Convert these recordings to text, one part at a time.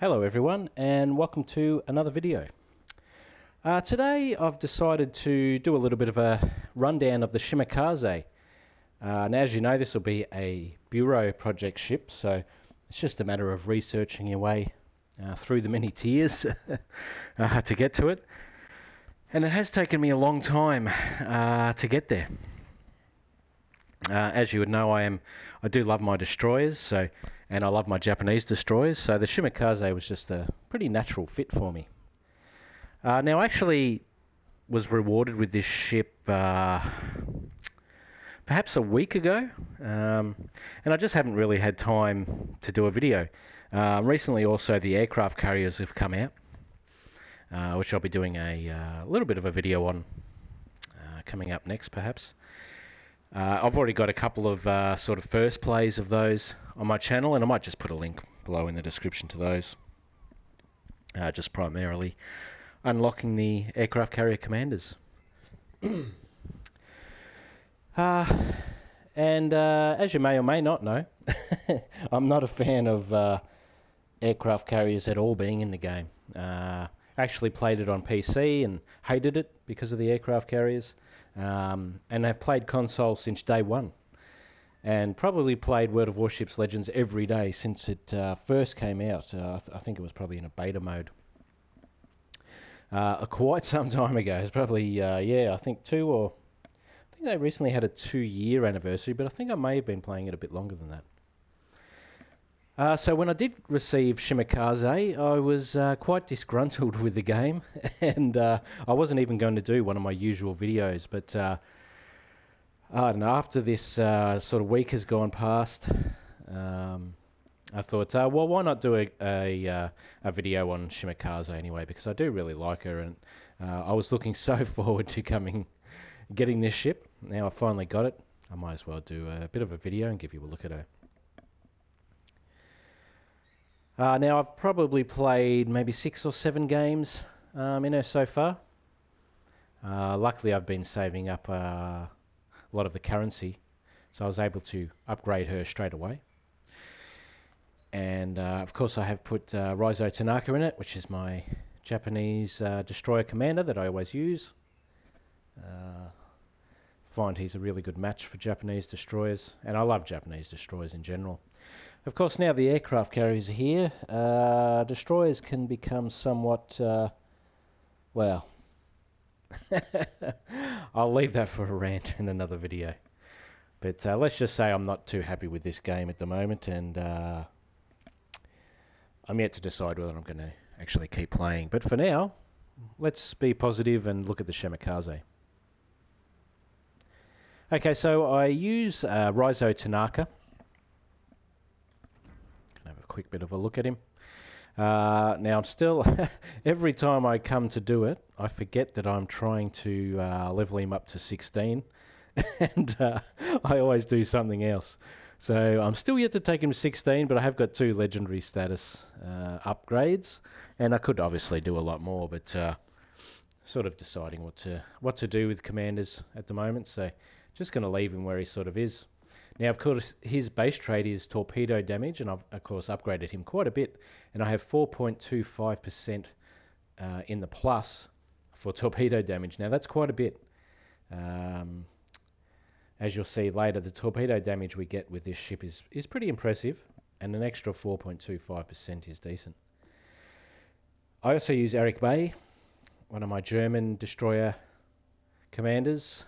Hello everyone and welcome to another video. Today I've decided to do a little bit of a rundown of the Shimakaze. Now as you know, this will be a Bureau project ship, so it's just a matter of researching your way through the many tiers to get to it. And it has taken me a long time to get there. As you would know, I do love my destroyers, and I love my Japanese destroyers, so the Shimakaze was just a pretty natural fit for me. Now, I actually was rewarded with this ship perhaps a week ago, and I just haven't really had time to do a video. Recently also the aircraft carriers have come out, which I'll be doing a little bit of a video on coming up next perhaps. I've already got a couple of sort of first plays of those on my channel, and I might just put a link below in the description to those. Just primarily unlocking the aircraft carrier commanders. And as you may or may not know, I'm not a fan of aircraft carriers at all being in the game. Actually played it on PC and hated it because of the aircraft carriers. And I've played console since day one, and probably played World of Warships Legends every day since it first came out. I think it was probably in a beta mode quite some time ago. It's probably I think they recently had a 2-year anniversary, but I think I may have been playing it a bit longer than that. So when I did receive Shimakaze, I was quite disgruntled with the game, and I wasn't even going to do one of my usual videos, but I don't know, after this sort of week has gone past, I thought, well, why not do a video on Shimakaze anyway, because I do really like her, and I was looking so forward to getting this ship. Now I finally got it. I might as well do a bit of a video and give you a look at her. Now I've probably played maybe 6 or 7 games in her so far. Luckily I've been saving up a lot of the currency, so I was able to upgrade her straight away. And of course I have put Raizo Tanaka in it, which is my Japanese destroyer commander that I always use. Find he's a really good match for Japanese destroyers, and I love Japanese destroyers in general. Of course, now the aircraft carriers are here, destroyers can become somewhat, well, I'll leave that for a rant in another video. But let's just say I'm not too happy with this game at the moment, and I'm yet to decide whether I'm going to actually keep playing. But for now, let's be positive and look at the Shimakaze. Okay, so I use Raizo Tanaka. Have a quick bit of a look at him. Now I'm still, every time I come to do it, I forget that I'm trying to level him up to 16, and I always do something else. So I'm still yet to take him to 16, but I have got 2 legendary status upgrades, and I could obviously do a lot more, but sort of deciding what to do with commanders at the moment. So just going to leave him where he sort of is. Now, of course, his base trait is torpedo damage, and I've, of course, upgraded him quite a bit, and I have 4.25% in the plus for torpedo damage. Now, that's quite a bit. As you'll see later, the torpedo damage we get with this ship is pretty impressive, and an extra 4.25% is decent. I also use Eric Bay, one of my German destroyer commanders.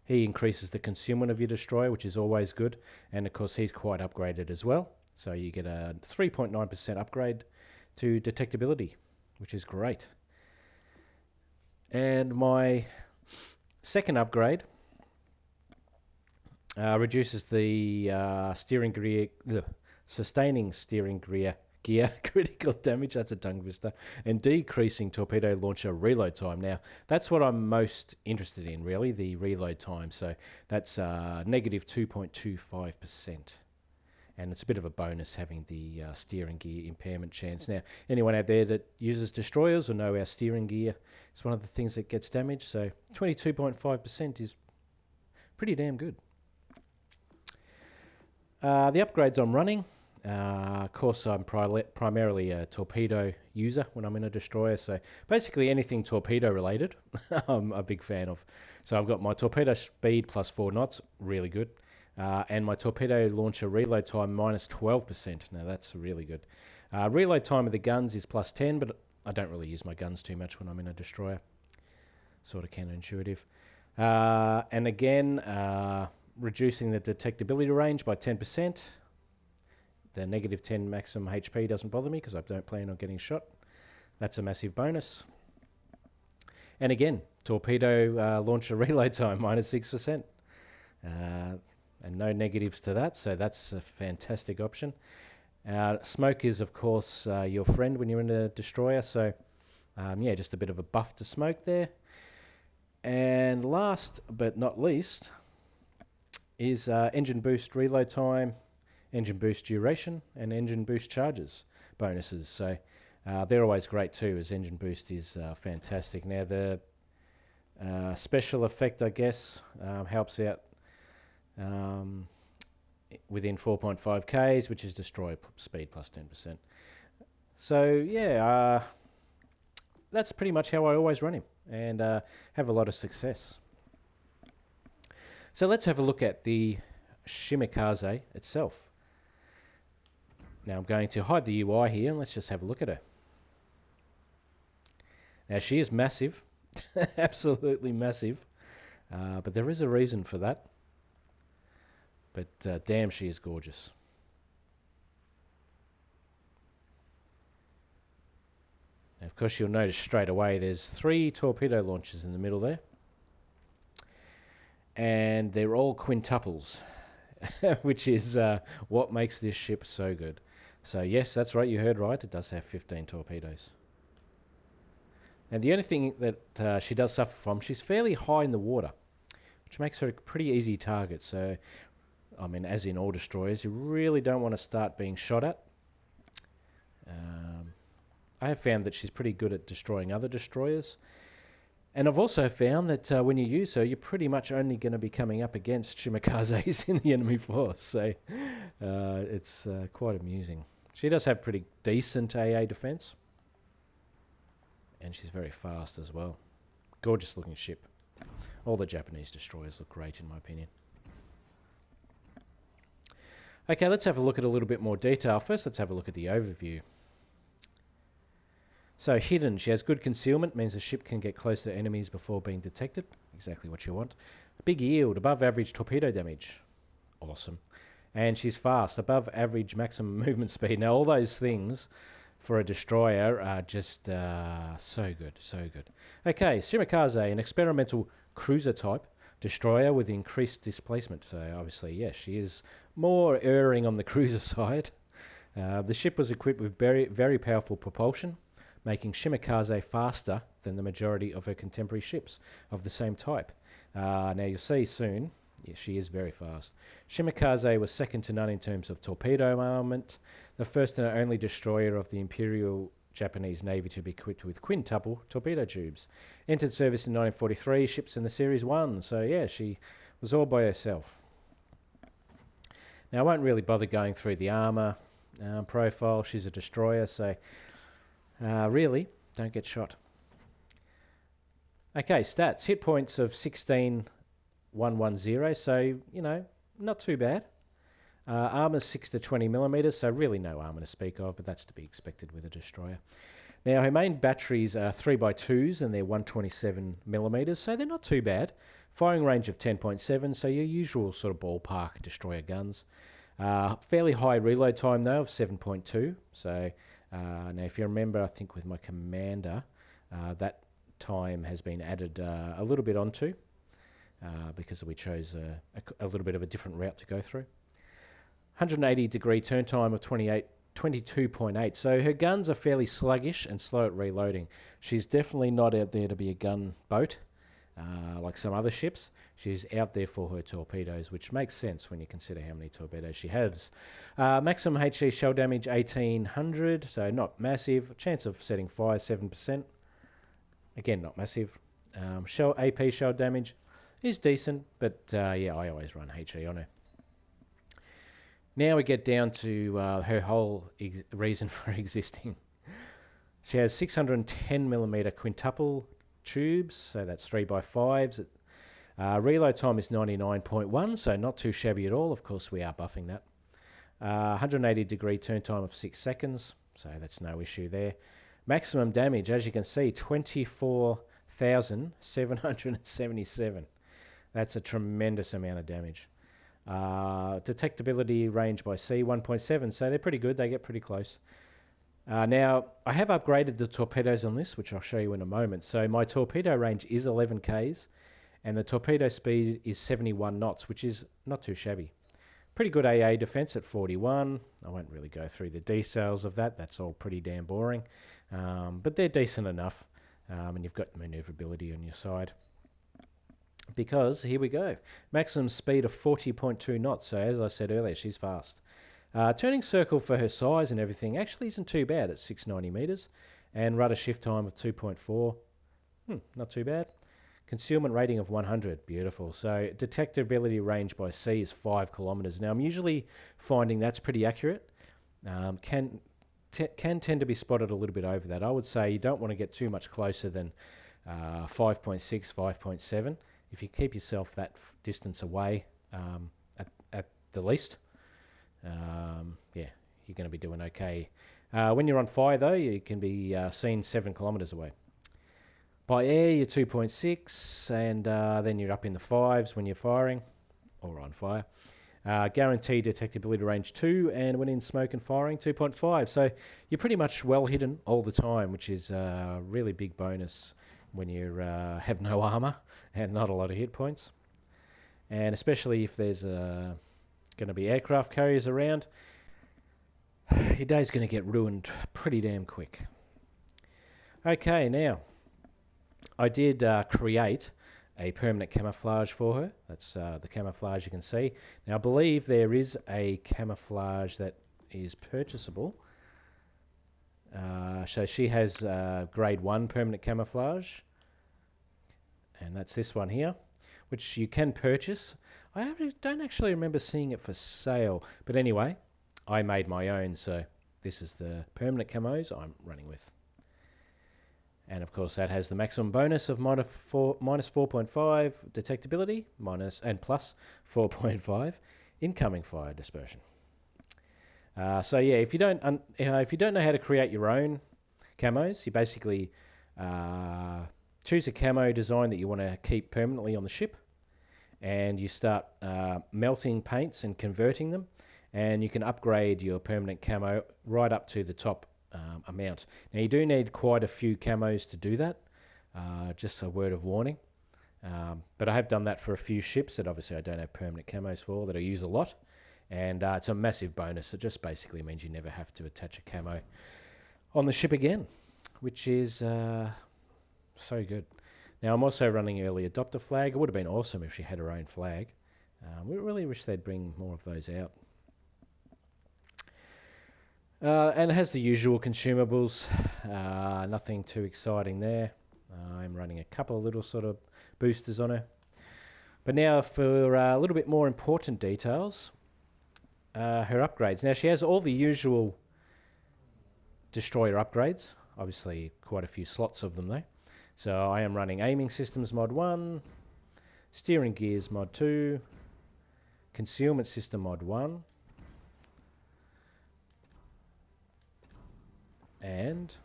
He increases the consument of your destroyer, which is always good. And of course, he's quite upgraded as well. So you get a 3.9% upgrade to detectability, which is great. And my second upgrade reduces the sustaining steering gear critical damage, that's a tongue twister, and decreasing torpedo launcher reload time. Now, that's what I'm most interested in, really, the reload time. So that's negative 2.25%. And it's a bit of a bonus having the steering gear impairment chance. Now, anyone out there that uses destroyers will know our steering gear is one of the things that gets damaged. So 22.5% is pretty damn good. The upgrades I'm running, Of course, I'm primarily a torpedo user when I'm in a destroyer, so basically anything torpedo related, I'm a big fan of. So I've got my torpedo speed plus 4 knots, really good, and my torpedo launcher reload time minus 12%. Now that's really good. Reload time of the guns is plus 10, but I don't really use my guns too much when I'm in a destroyer. Sort of counterintuitive. And again, reducing the detectability range by 10%. The negative 10 maximum HP doesn't bother me because I don't plan on getting shot. That's a massive bonus. And again, torpedo launcher reload time, minus 6%. And no negatives to that, so that's a fantastic option. Smoke is, of course, your friend when you're in a destroyer, so yeah, just a bit of a buff to smoke there. And last but not least is engine boost reload time, engine boost duration, and engine boost charges bonuses. So they're always great too, as engine boost is fantastic. Now the special effect, I guess, helps out within 4.5 Ks, which is destroy speed plus 10%. So yeah, that's pretty much how I always run him, and have a lot of success. So let's have a look at the Shimakaze itself. Now I'm going to hide the UI here, and let's just have a look at her. Now she is massive, absolutely massive, but there is a reason for that. But damn, she is gorgeous. Now, of course, you'll notice straight away there's 3 torpedo launchers in the middle there. And they're all quintuples, which is what makes this ship so good. So yes, that's right, you heard right, it does have 15 torpedoes. And the only thing that she does suffer from, she's fairly high in the water, which makes her a pretty easy target. So, I mean, as in all destroyers, you really don't want to start being shot at. I have found that she's pretty good at destroying other destroyers. And I've also found that when you use her, you're pretty much only going to be coming up against Shimakazes in the enemy force. So it's quite amusing. She does have pretty decent AA defense. And she's very fast as well. Gorgeous looking ship. All the Japanese destroyers look great in my opinion. Okay, let's have a look at a little bit more detail. First, let's have a look at the overview. So hidden, she has good concealment, means the ship can get close to enemies before being detected. Exactly what you want. Big yield, above average torpedo damage. Awesome. And she's fast, above average maximum movement speed. Now all those things for a destroyer are just so good, so good. Okay, Shimakaze, an experimental cruiser type destroyer with increased displacement. So obviously, yes, she is more erring on the cruiser side. The ship was equipped with very, very powerful propulsion, making Shimakaze faster than the majority of her contemporary ships of the same type. Now you'll see soon, yeah, she is very fast. Shimakaze was second to none in terms of torpedo armament, the first and only destroyer of the Imperial Japanese Navy to be equipped with quintuple torpedo tubes. Entered service in 1943, ships in the Series 1, so yeah, she was all by herself. Now I won't really bother going through the armour profile, she's a destroyer, so really, don't get shot. Okay, stats. Hit points of 16,110, so, you know, not too bad. Armour 6 to 20 millimeters, so really no armour to speak of, but that's to be expected with a destroyer. Now, her main batteries are 3x2s, and they're 127 millimeters, so they're not too bad. Firing range of 10.7, so your usual sort of ballpark destroyer guns. Fairly high reload time, though, of 7.2, so... now, if you remember, I think with my commander, that time has been added a little bit onto because we chose a little bit of a different route to go through. 180 degree turn time of 22.8. So her guns are fairly sluggish and slow at reloading. She's definitely not out there to be a gunboat like some other ships. She's out there for her torpedoes, which makes sense when you consider how many torpedoes she has. Maximum HE shell damage 1800, so not massive. Chance of setting fire 7%. Again, not massive. Shell AP shell damage is decent, but yeah, I always run HE on her. Now we get down to her whole reason for existing. She has 610mm quintuple tubes, so that's 3x5s. Reload time is 99.1, so not too shabby at all. Of course, we are buffing that. 180 degree turn time of 6 seconds, so that's no issue there. Maximum damage, as you can see, 24,777. That's a tremendous amount of damage. Detectability range by sea 1.7, so they're pretty good. They get pretty close. Now, I have upgraded the torpedoes on this, which I'll show you in a moment. So my torpedo range is 11 Ks, and the torpedo speed is 71 knots, which is not too shabby. Pretty good AA defense at 41. I won't really go through the details of that. That's all pretty damn boring. But they're decent enough, and you've got maneuverability on your side. Because, here we go, maximum speed of 40.2 knots. So as I said earlier, she's fast. Turning circle for her size and everything actually isn't too bad at 690 meters, and rudder shift time of 2.4. Not too bad. Concealment rating of 100, beautiful. So detectability range by sea is 5 kilometers. Now I'm usually finding that's pretty accurate. Can tend to be spotted a little bit over that. I would say you don't want to get too much closer than 5.6, 5.7. If you keep yourself that distance away at the least, yeah, you're going to be doing okay. When you're on fire, though, you can be seen 7 kilometers away. By air, you're 2.6, and then you're up in the 5s when you're firing, or on fire. Guaranteed detectability range 2, and when in smoke and firing, 2.5. So you're pretty much well hidden all the time, which is a really big bonus when you have no armor and not a lot of hit points. And especially if there's going to be aircraft carriers around, your day's going to get ruined pretty damn quick. Okay, now, I did create a permanent camouflage for her. That's the camouflage you can see. Now, I believe there is a camouflage that is purchasable. So she has grade 1 permanent camouflage, and that's this one here, which you can purchase. I don't actually remember seeing it for sale, but anyway, I made my own, so this is the permanent camos I'm running with. And of course that has the maximum bonus of minus 4.5 detectability, and plus 4.5 incoming fire dispersion. So yeah, if you don't know how to create your own camos, you basically choose a camo design that you want to keep permanently on the ship, and you start melting paints and converting them, and you can upgrade your permanent camo right up to the top amount. Now you do need quite a few camos to do that, just a word of warning. But I have done that for a few ships that obviously I don't have permanent camos for, that I use a lot, and it's a massive bonus. It just basically means you never have to attach a camo on the ship again, which is so good. Now I'm also running early adopter flag. It would have been awesome if she had her own flag. We really wish they'd bring more of those out. And it has the usual consumables, nothing too exciting there. I'm running a couple of little sort of boosters on her. But now for a little bit more important details, her upgrades. Now she has all the usual destroyer upgrades, obviously quite a few slots of them though. So I am running aiming systems mod 1, steering gears mod 2, concealment system mod 1, and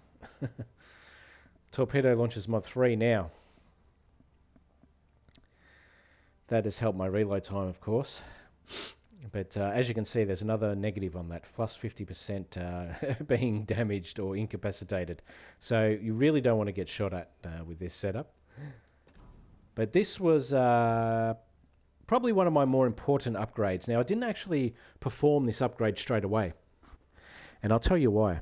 torpedo launchers mod 3. Now that has helped my reload time, of course, but as you can see there's another negative on that, plus 50% being damaged or incapacitated, so you really don't want to get shot at with this setup. But this was probably one of my more important upgrades. Now I didn't actually perform this upgrade straight away, and I'll tell you why.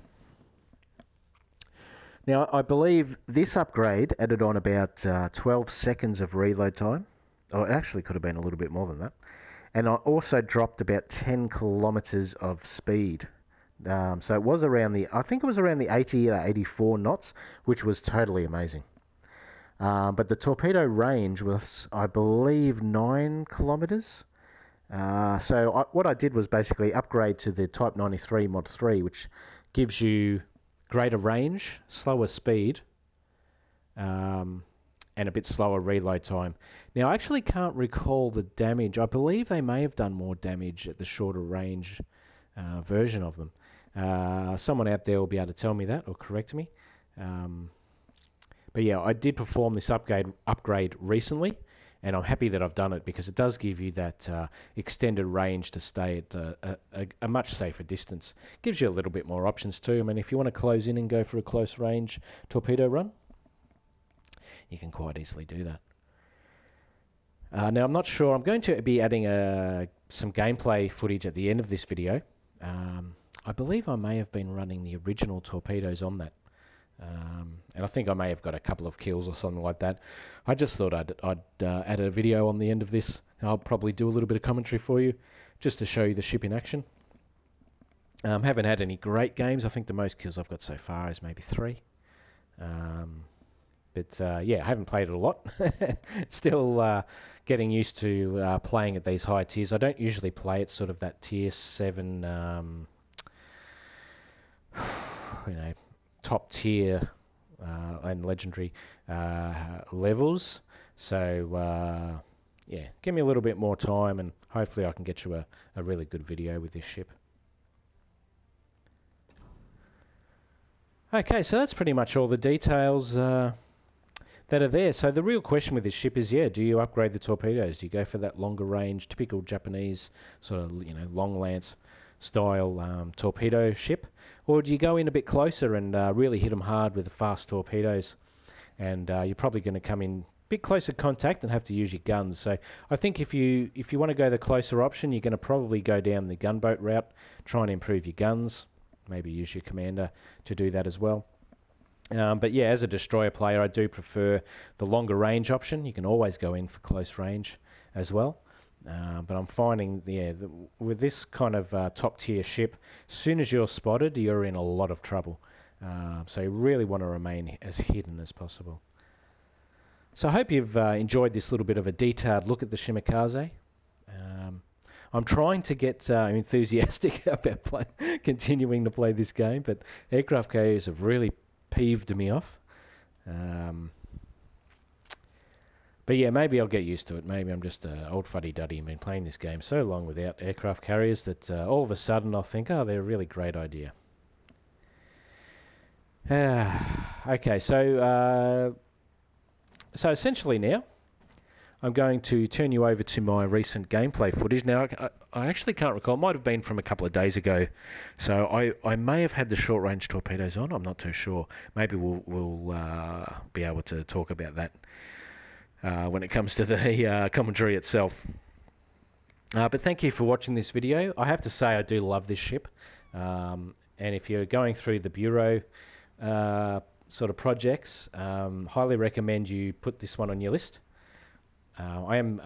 Now, I believe this upgrade added on about 12 seconds of reload time. Oh, it actually could have been a little bit more than that. And I also dropped about 10 kilometers of speed. So it was around I think it was around the 80 or 84 knots, which was totally amazing. But the torpedo range was, I believe, 9 kilometers. What I did was basically upgrade to the Type 93 Mod 3, which gives you greater range, slower speed, and a bit slower reload time. Now, I actually can't recall the damage. I believe they may have done more damage at the shorter range version of them. Someone out there will be able to tell me that or correct me. But yeah, I did perform this upgrade recently, and I'm happy that I've done it because it does give you that extended range to stay at a much safer distance. Gives you a little bit more options too. I mean, if you want to close in and go for a close range torpedo run, you can quite easily do that. Now, I'm not sure. I'm going to be adding some gameplay footage at the end of this video. I believe I may have been running the original torpedoes on that. And I think I may have got a couple of kills or something like that. I just thought I'd add a video on the end of this. I'll probably do a little bit of commentary for you, just to show you the ship in action. Haven't had any great games. I think the most kills I've got so far is maybe 3. Yeah, I haven't played it a lot. Still getting used to playing at these high tiers. I don't usually play at sort of that tier 7, top tier and legendary levels. So yeah, give me a little bit more time and hopefully I can get you a really good video with this ship. Okay, so that's pretty much all the details that are there. So the real question with this ship is, do you upgrade the torpedoes? Do you go for that longer range, typical Japanese sort of, long lance style torpedo ship? Or do you go in a bit closer and really hit them hard with the fast torpedoes? And you're probably going to come in a bit closer contact and have to use your guns. So I think if you want to go the closer option, you're going to probably go down the gunboat route, try and improve your guns, maybe use your commander to do that as well. But yeah, as a destroyer player, I do prefer the longer range option. You can always go in for close range as well. But I'm finding, with this kind of top tier ship, as soon as you're spotted, you're in a lot of trouble. So you really want to remain as hidden as possible. So I hope you've enjoyed this little bit of a detailed look at the Shimakaze. I'm trying to get enthusiastic about continuing to play this game, but aircraft carriers have really peeved me off. But yeah, maybe I'll get used to it. Maybe I'm just an old fuddy-duddy and been playing this game so long without aircraft carriers that all of a sudden I'll think, oh, they're a really great idea. Okay, so essentially now, I'm going to turn you over to my recent gameplay footage. Now, I actually can't recall. It might have been from a couple of days ago. So I may have had the short-range torpedoes on. I'm not too sure. Maybe we'll be able to talk about that when it comes to the commentary itself. But thank you for watching this video. I have to say I do love this ship. And if you're going through the Bureau sort of projects, highly recommend you put this one on your list. I am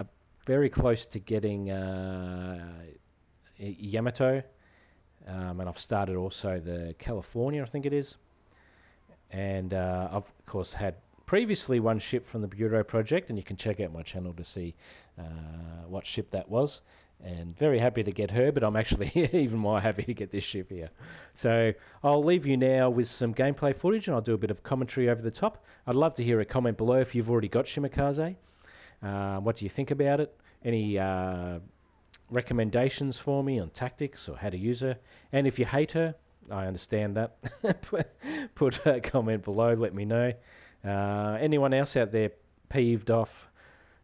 very close to getting Yamato, and I've started also the California, I think it is. And I've, of course, had previously one ship from the Bureau project, and you can check out my channel to see what ship that was. And very happy to get her, but I'm actually even more happy to get this ship here. So I'll leave you now with some gameplay footage, and I'll do a bit of commentary over the top. I'd love to hear a comment below if you've already got Shimakaze. What do you think about it? Any recommendations for me on tactics or how to use her? And if you hate her, I understand that. Put a comment below, let me know. Anyone else out there peeved off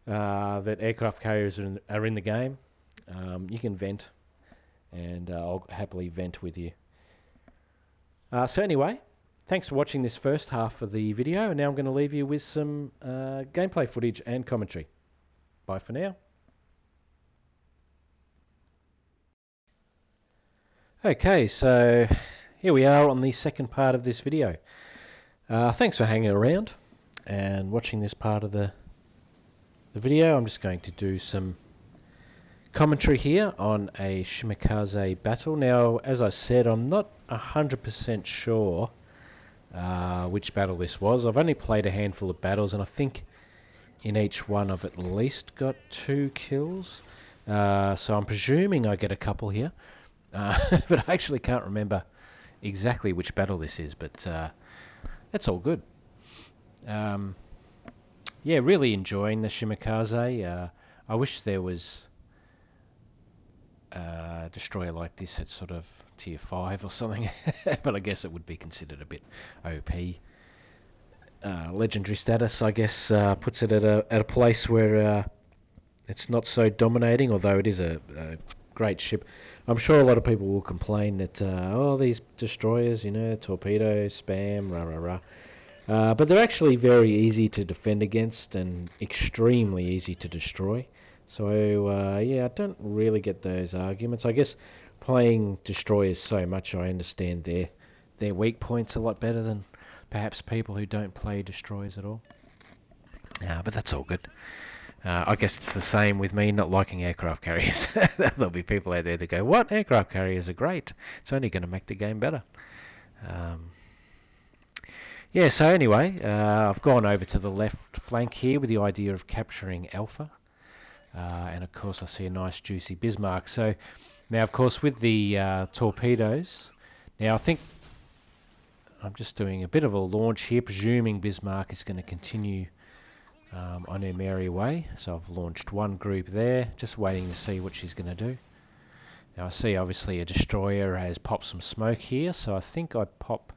that aircraft carriers are in the game? You can vent, and I'll happily vent with you. So anyway, thanks for watching this first half of the video, and now I'm going to leave you with some gameplay footage and commentary. Bye for now. Okay, so here we are on the second part of this video. Thanks for hanging around and watching this part of the video. I'm just going to do some commentary here on a Shimakaze battle. Now, as I said, I'm not 100% sure which battle this was. I've only played a handful of battles, and I think in each one I've at least got 2 kills. So I'm presuming I get a couple here. But I actually can't remember exactly which battle this is, but that's all good. Yeah, really enjoying the Shimakaze. I wish there was a destroyer like this at sort of tier 5 or something, but I guess it would be considered a bit OP. Legendary status, I guess, puts it at a place where it's not so dominating, although it is a great ship. I'm sure a lot of people will complain that, these destroyers, torpedo, spam, rah, rah, rah. But they're actually very easy to defend against and extremely easy to destroy. So, I don't really get those arguments. I guess playing destroyers so much, I understand their weak points a lot better than perhaps people who don't play destroyers at all. But that's all good. I guess it's the same with me not liking aircraft carriers. There'll be people out there that go, what? Aircraft carriers are great. It's only going to make the game better. So anyway, I've gone over to the left flank here with the idea of capturing Alpha. And of course I see a nice juicy Bismarck. So now of course with the torpedoes, now I think I'm just doing a bit of a launch here, presuming Bismarck is going to continue on her merry way. So I've launched one group there, just waiting to see what she's going to do. Now I see obviously a destroyer has popped some smoke here, so I think I pop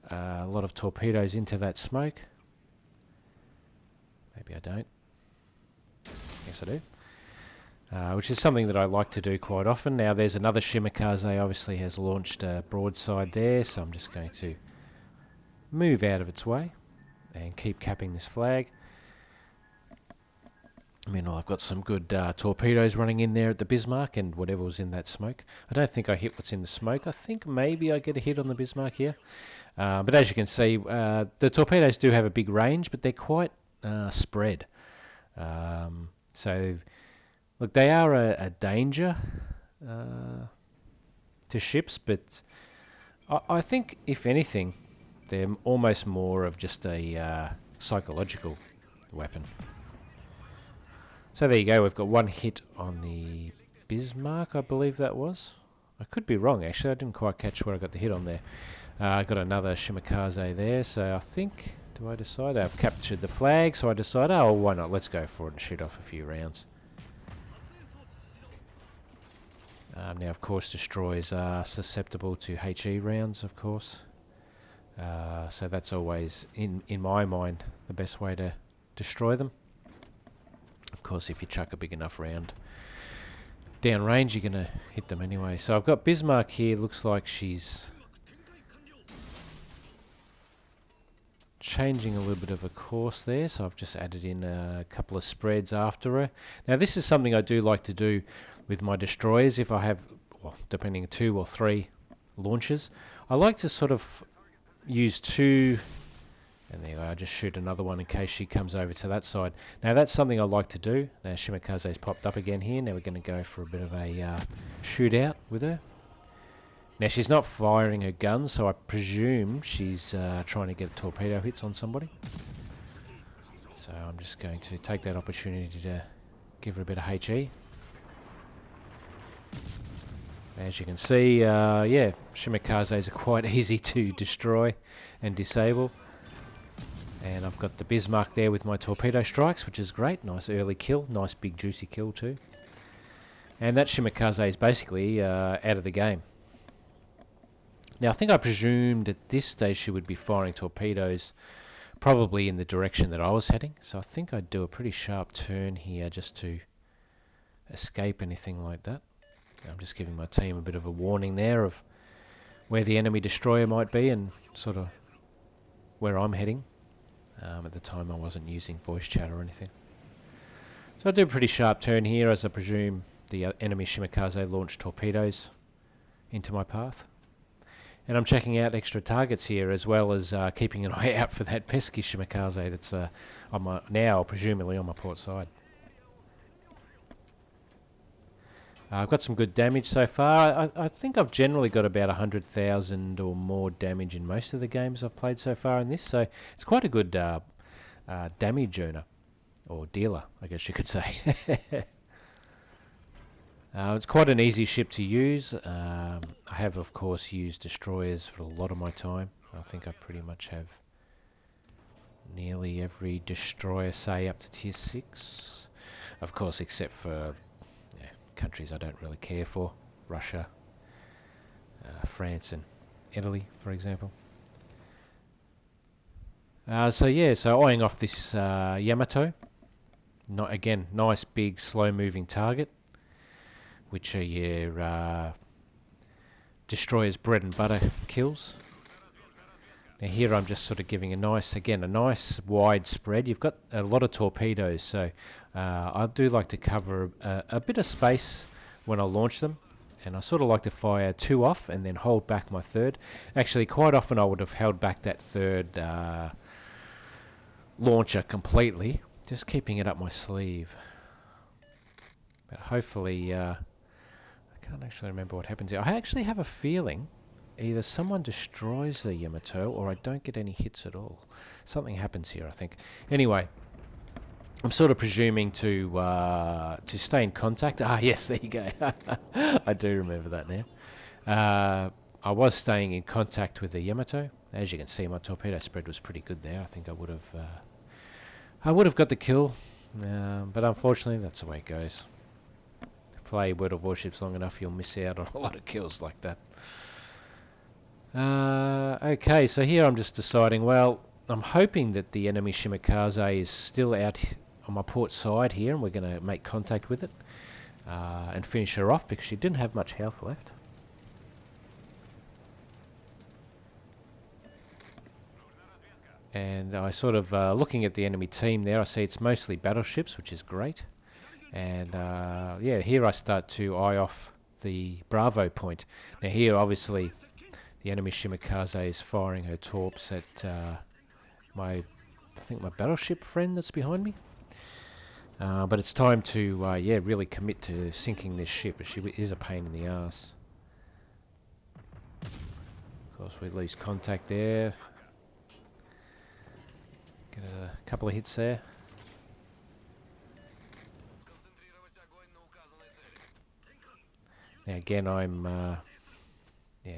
a lot of torpedoes into that smoke. Maybe I don't. Yes, I do. Which is something that I like to do quite often. Now there's another Shimakaze obviously has launched a broadside there, so I'm just going to move out of its way and keep capping this flag. Meanwhile, I've got some good torpedoes running in there at the Bismarck and whatever was in that smoke. I don't think I hit what's in the smoke. I think maybe I get a hit on the Bismarck here. But as you can see, the torpedoes do have a big range, but they're quite spread. So, look, they are a danger to ships, but I think, if anything, they're almost more of just a psychological weapon. So there you go, we've got one hit on the Bismarck, I believe that was. I could be wrong, actually, I didn't quite catch where I got the hit on there. I got another Shimakaze there, so I think, do I decide? I've captured the flag, so I decide, oh, why not, let's go for it and shoot off a few rounds. Now, of course, destroyers are susceptible to HE rounds, of course. So that's always, in my mind, the best way to destroy them. Of course, if you chuck a big enough round downrange, you're going to hit them anyway. So I've got Bismarck here. Looks like she's changing a little bit of a course there. So I've just added in a couple of spreads after her. Now, this is something I do like to do with my destroyers. If I have, well, depending on 2 or 3 launches, I like to sort of use 2... And there you go, I just shoot another one in case she comes over to that side. Now that's something I like to do. Now Shimakaze's popped up again here. Now we're going to go for a bit of a shootout with her. Now she's not firing her gun, so I presume she's trying to get torpedo hits on somebody. So I'm just going to take that opportunity to give her a bit of HE. As you can see, Shimikazes are quite easy to destroy and disable. And I've got the Bismarck there with my torpedo strikes, which is great. Nice early kill. Nice big juicy kill too. And that Shimakaze is basically out of the game. Now I think I presumed at this stage she would be firing torpedoes probably in the direction that I was heading. So I think I'd do a pretty sharp turn here just to escape anything like that. I'm just giving my team a bit of a warning there of where the enemy destroyer might be and sort of where I'm heading. At the time I wasn't using voice chat or anything. So I do a pretty sharp turn here as I presume the enemy Shimakaze launched torpedoes into my path. And I'm checking out extra targets here as well as keeping an eye out for that pesky Shimakaze that's on my, now presumably on my port side. I've got some good damage so far. I think I've generally got about 100,000 or more damage in most of the games I've played so far in this, so it's quite a good damage earner, or dealer, I guess you could say. It's quite an easy ship to use. I have, of course, used destroyers for a lot of my time. I think I pretty much have nearly every destroyer, say, up to tier 6. Of course, except for countries I don't really care for. Russia, France and Italy, for example. So eyeing off this Yamato. Again, nice big slow moving target, which are your destroyers bread and butter kills. Now here I'm just sort of giving a nice wide spread. You've got a lot of torpedoes, so I do like to cover a bit of space when I launch them, and I sort of like to fire 2 off and then hold back my third. Actually, quite often I would have held back that third launcher completely, just keeping it up my sleeve. But hopefully, I can't actually remember what happens here. I actually have a feeling either someone destroys the Yamato or I don't get any hits at all. Something happens here, I think. Anyway, I'm sort of presuming to stay in contact. Ah, yes, there you go. I do remember that now. I was staying in contact with the Yamato. As you can see, my torpedo spread was pretty good there. I think I would have got the kill, but unfortunately, that's the way it goes. Play World of Warships long enough, you'll miss out on a lot of kills like that. Okay, so here I'm just deciding, well, I'm hoping that the enemy Shimakaze is still out on my port side here, and we're going to make contact with it and finish her off, because she didn't have much health left. And I sort of, looking at the enemy team there, I see it's mostly battleships, which is great. And here I start to eye off the Bravo point. Now here, obviously, the enemy Shimakaze is firing her torps at I think my battleship friend that's behind me. But it's time to really commit to sinking this ship, as she is a pain in the ass. Of course, we lose contact there. Get a couple of hits there. Now again, I'm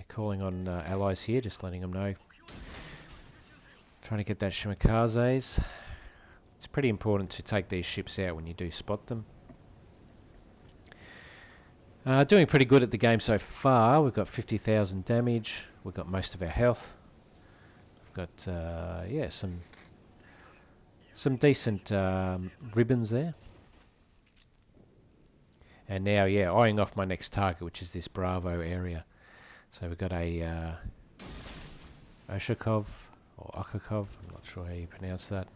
calling on allies here, just letting them know. Trying to get that Shimakaze's. It's pretty important to take these ships out when you do spot them. Doing pretty good at the game so far. We've got 50,000 damage. We've got most of our health. We've got some decent ribbons there. And now, eyeing off my next target, which is this Bravo area. So we've got a Oshakov, or Okakov, I'm not sure how you pronounce that.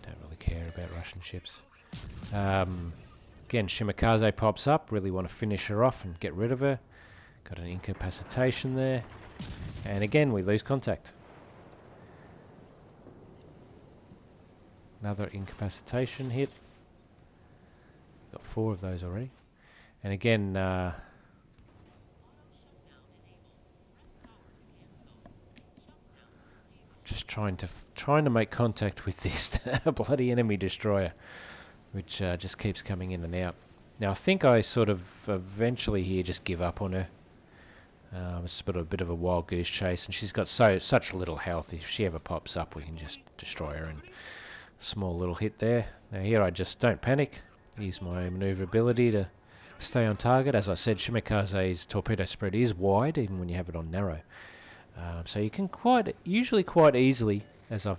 Don't really care about Russian ships. Again, Shimakaze pops up, really want to finish her off and get rid of her. Got an incapacitation there. And again, we lose contact. Another incapacitation hit. Got 4 of those already. And again, just trying to make contact with this bloody enemy destroyer, which just keeps coming in and out. Now I think I sort of eventually here just give up on her. It's a bit of a wild goose chase, and she's got such little health. If she ever pops up, we can just destroy her. And small little hit there. Now here I just don't panic. Use my maneuverability to stay on target. As I said, Shimakaze's torpedo spread is wide, even when you have it on narrow. So you can usually quite easily, as I've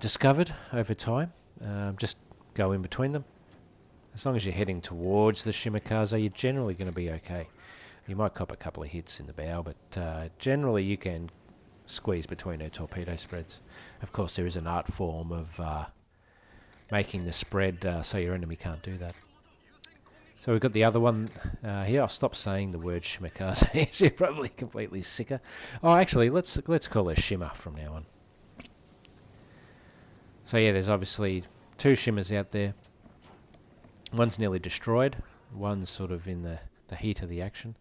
discovered over time, just go in between them. As long as you're heading towards the Shimakaze, you're generally going to be okay. You might cop a couple of hits in the bow, but generally you can squeeze between her torpedo spreads. Of course, there is an art form of making the spread so your enemy can't do that. So we've got the other one here. I'll stop saying the word Shimakaze. She's probably completely sicker. Oh, actually, let's call her Shima from now on. So yeah, there's obviously 2 Shimas out there. One's nearly destroyed. One's sort of in the heat of the action.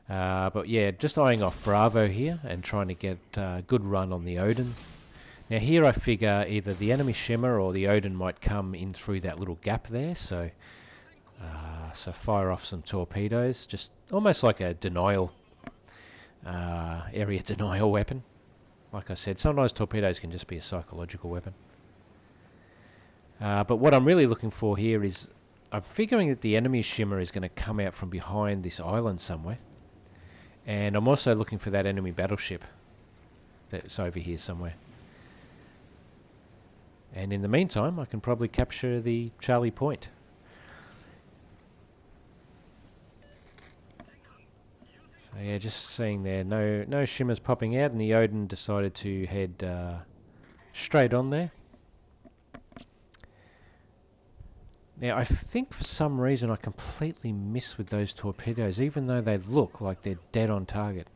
But yeah, just eyeing off Bravo here and trying to get a good run on the Odin. Now here I figure either the enemy Shimmer or the Odin might come in through that little gap there, so fire off some torpedoes, just almost like a denial, area denial weapon. Like I said, sometimes torpedoes can just be a psychological weapon. But what I'm really looking for here is, I'm figuring that the enemy Shimmer is going to come out from behind this island somewhere. And I'm also looking for that enemy battleship that's over here somewhere. And in the meantime, I can probably capture the Charlie Point. So yeah, just seeing there, no Shimmers popping out, and the Odin decided to head straight on there. Now I think for some reason I completely missed with those torpedoes, even though they look like they're dead on target.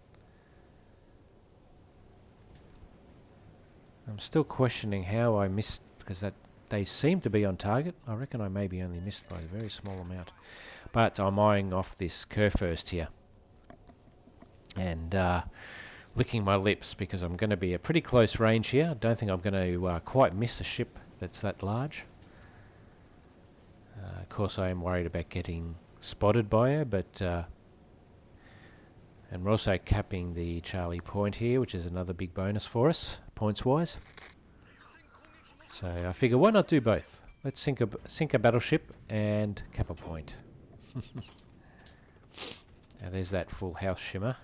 I'm still questioning how I missed, because they seem to be on target. I reckon I maybe only missed by a very small amount. But I'm eyeing off this Kerr first here. And licking my lips, because I'm going to be at pretty close range here. I don't think I'm going to quite miss a ship that's that large. Of course I am worried about getting spotted by her, but... and we're also capping the Charlie Point here, which is another big bonus for us, points-wise. So I figure, why not do both? Let's sink a battleship and cap a point. Now there's that full house Shimmer.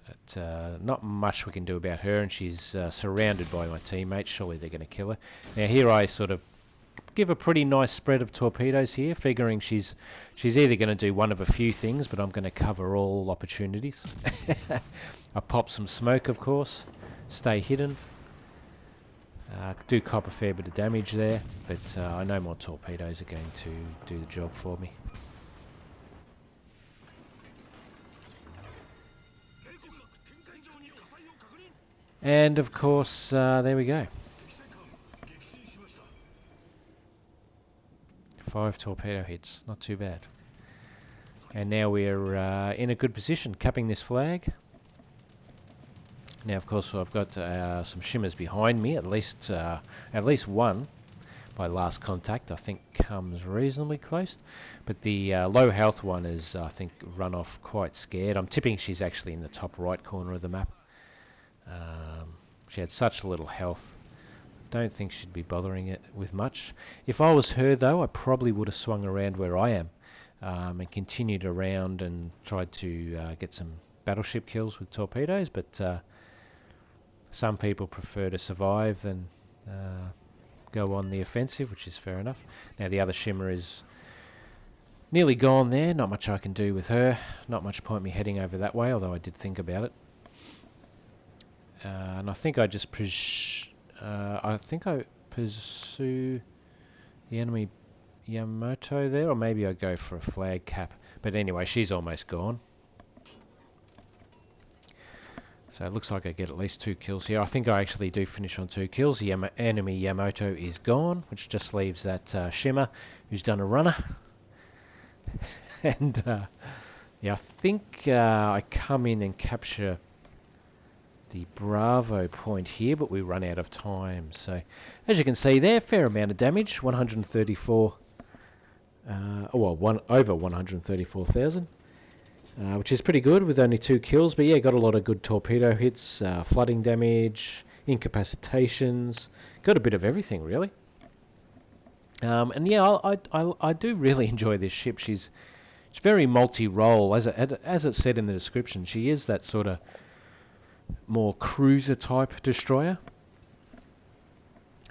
But not much we can do about her, and she's surrounded by my teammates. Surely they're going to kill her. Now here I sort of give a pretty nice spread of torpedoes here, figuring she's either going to do one of a few things, but I'm going to cover all opportunities. I pop some smoke, of course, stay hidden, do cop a fair bit of damage there, but I know my torpedoes are going to do the job for me. And of course, there we go. 5 torpedo hits, not too bad. And now we're in a good position, capping this flag. Now, of course, I've got some Shimmers behind me, at least one. By last contact, I think comes reasonably close. But the low health one is, I think, run off quite scared. I'm tipping she's actually in the top right corner of the map. She had such little health. Don't think she'd be bothering it with much. If I was her, though, I probably would have swung around where I am and continued around and tried to get some battleship kills with torpedoes, but some people prefer to survive than go on the offensive, which is fair enough. Now the other Shimmer is nearly gone there. Not much I can do with her. Not much point me heading over that way, although I did think about it. And I think I just pursue the enemy Yamato there, or maybe I go for a flag cap. But anyway, she's almost gone. So it looks like I get at least 2 kills here. I think I actually do finish on 2 kills. The enemy Yamato is gone, which just leaves that Shimmer, who's done a runner. And yeah, I think I come in and capture the Bravo point here, but we run out of time. So as you can see there, fair amount of damage, 134, over 134,000, which is pretty good with only 2 kills. But yeah, got a lot of good torpedo hits, flooding damage, incapacitations, got a bit of everything really. And yeah, I do really enjoy this ship. She's very multi-role, as it said in the description. She is that sort of more cruiser type destroyer.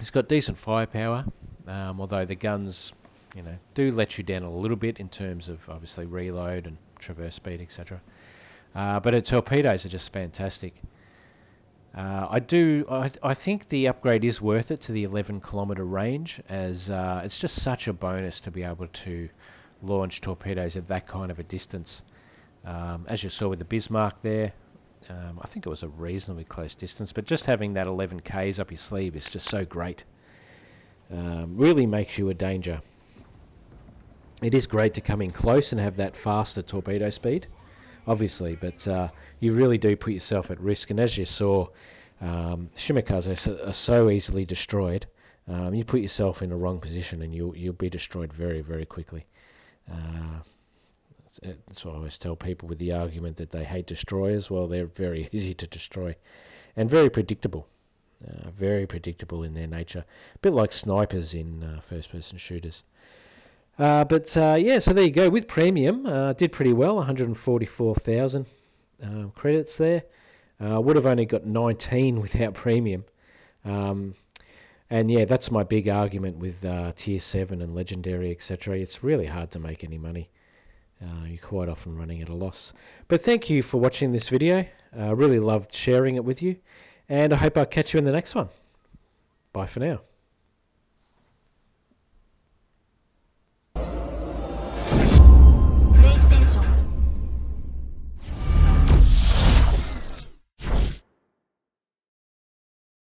It's got decent firepower, although the guns, do let you down a little bit in terms of obviously reload and traverse speed, etc. But her torpedoes are just fantastic. I think the upgrade is worth it to the 11-kilometer range, as it's just such a bonus to be able to launch torpedoes at that kind of a distance. As you saw with the Bismarck there, I think it was a reasonably close distance, but just having that 11 Ks up your sleeve is just so great. Really makes you a danger. It is great to come in close and have that faster torpedo speed, obviously, but you really do put yourself at risk. And as you saw, Shimakaze are so easily destroyed. You put yourself in the wrong position and you'll be destroyed very, very quickly. So I always tell people with the argument that they hate destroyers. Well, they're very easy to destroy and very predictable. Very predictable in their nature. A bit like snipers in first-person shooters. Yeah, so there you go. With premium, did pretty well, 144,000 credits there. Would have only got 19 without premium. And yeah, that's my big argument with Tier 7 and Legendary, etc. It's really hard to make any money. You're quite often running at a loss. But thank you for watching this video. I really loved sharing it with you. And I hope I'll catch you in the next one. Bye for now.